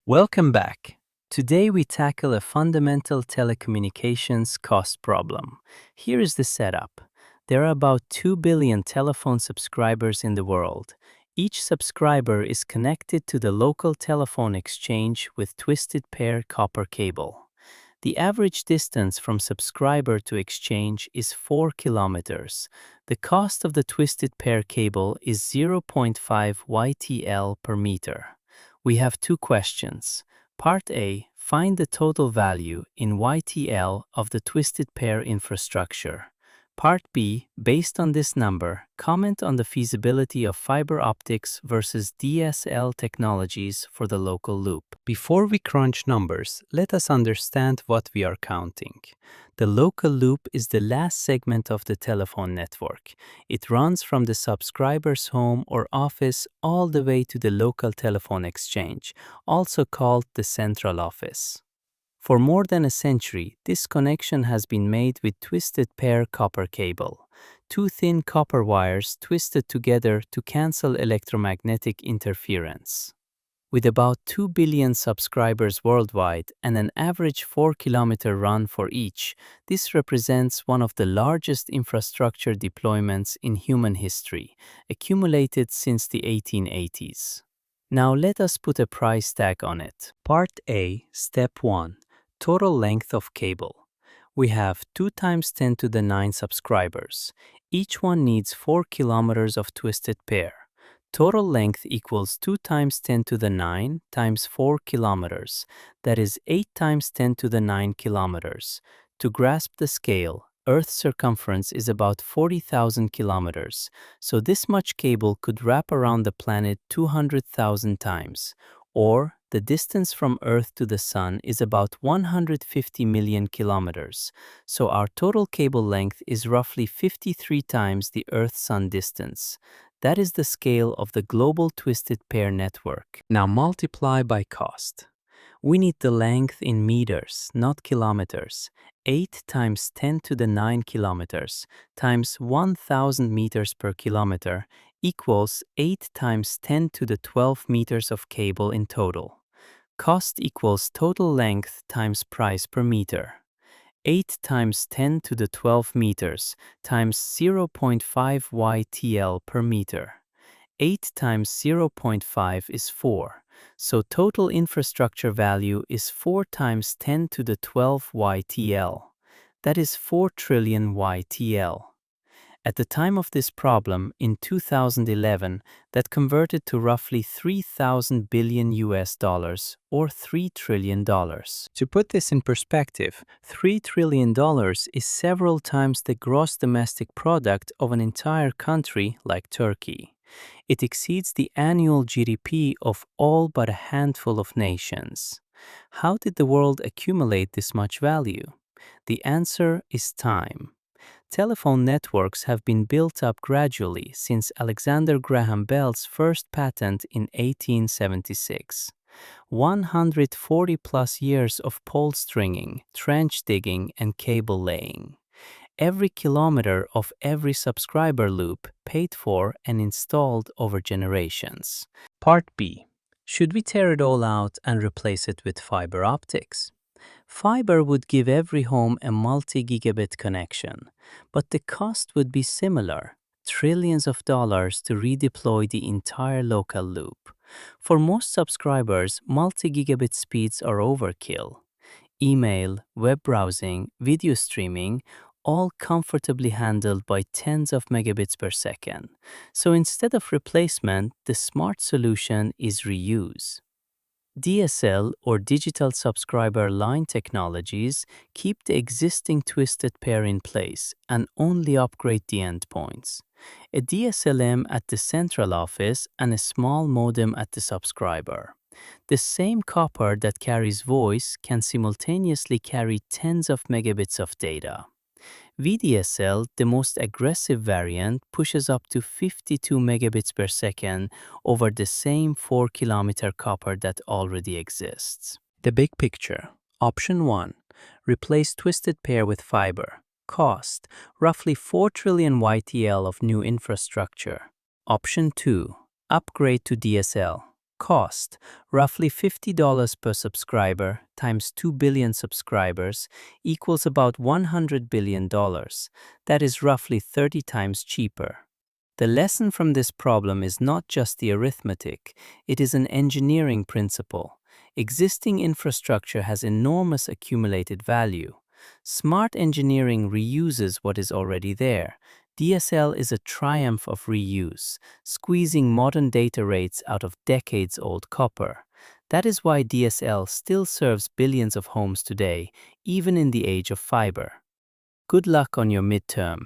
Welcome back. Today we tackle a fundamental telecommunications cost problem. Here is the setup. There are about 2 billion telephone subscribers in the world. Each subscriber is connected to the local telephone exchange with twisted pair copper cable. The average distance from subscriber to exchange is 4 kilometers. The cost of the twisted pair cable is 0.5 YTL per meter. We have two questions. Part A, find the total value in YTL of the twisted pair infrastructure. Part B, based on this number, comment on the feasibility of fiber optics versus DSL technologies for the local loop. Before we crunch numbers, let us understand what we are counting. The local loop is the last segment of the telephone network. It runs from the subscriber's home or office all the way to the local telephone exchange, also called the central office. For more than a century, this connection has been made with twisted pair copper cable, two thin copper wires twisted together to cancel electromagnetic interference. With about 2 billion subscribers worldwide and an average 4-kilometer run for each, this represents one of the largest infrastructure deployments in human history, accumulated since the 1880s. Now let us put a price tag on it. Part A, Step 1. Total length of cable. We have 2 times 10 to the 9 subscribers. Each one needs 4 kilometers of twisted pair. Total length equals 2 times 10 to the 9 times 4 kilometers. That is 8 times 10 to the 9 kilometers. To grasp the scale, Earth's circumference is about 40,000 kilometers, so this much cable could wrap around the planet 200,000 times. Or, the distance from Earth to the Sun is about 150 million kilometers, so our total cable length is roughly 53 times the Earth-Sun distance. That is the scale of the global twisted pair network. Now multiply by cost. We need the length in meters, not kilometers. 8 times 10 to the 9 kilometers times 1,000 meters per kilometer equals 8 times 10 to the 12 meters of cable in total. Cost equals total length times price per meter. 8 times 10 to the 12 meters times 0.5 YTL per meter. 8 times 0.5 is 4, so total infrastructure value is 4 times 10 to the 12 YTL. That is 4 trillion YTL. At the time of this problem, in 2011, that converted to roughly 3,000 billion US dollars or $3 trillion. To put this in perspective, $3 trillion is several times the gross domestic product of an entire country like Turkey. It exceeds the annual GDP of all but a handful of nations. How did the world accumulate this much value? The answer is time. Telephone networks have been built up gradually since Alexander Graham Bell's first patent in 1876. 140 plus years of pole stringing, trench digging, and cable laying. Every kilometer of every subscriber loop paid for and installed over generations. Part B. Should we tear it all out and replace it with fiber optics? Fiber would give every home a multi-gigabit connection, but the cost would be similar, trillions of dollars to redeploy the entire local loop. For most subscribers, multi-gigabit speeds are overkill. Email, web browsing, video streaming, all comfortably handled by tens of megabits per second. So instead of replacement, the smart solution is reuse. DSL or digital subscriber line technologies keep the existing twisted pair in place and only upgrade the endpoints. A DSLAM at the central office and a small modem at the subscriber. The same copper that carries voice can simultaneously carry tens of megabits of data. VDSL, the most aggressive variant, pushes up to 52 megabits per second over the same 4-kilometer copper that already exists. The big picture. Option 1. Replace twisted pair with fiber. Cost, roughly 4 trillion YTL of new infrastructure. Option 2. Upgrade to DSL. Cost, roughly $50 per subscriber times 2 billion subscribers equals about $100 billion. That is roughly 30 times cheaper. The lesson from this problem is not just the arithmetic, it is an engineering principle. Existing infrastructure has enormous accumulated value. Smart engineering reuses what is already there. DSL is a triumph of reuse, squeezing modern data rates out of decades-old copper. That is why DSL still serves billions of homes today, even in the age of fiber. Good luck on your midterm.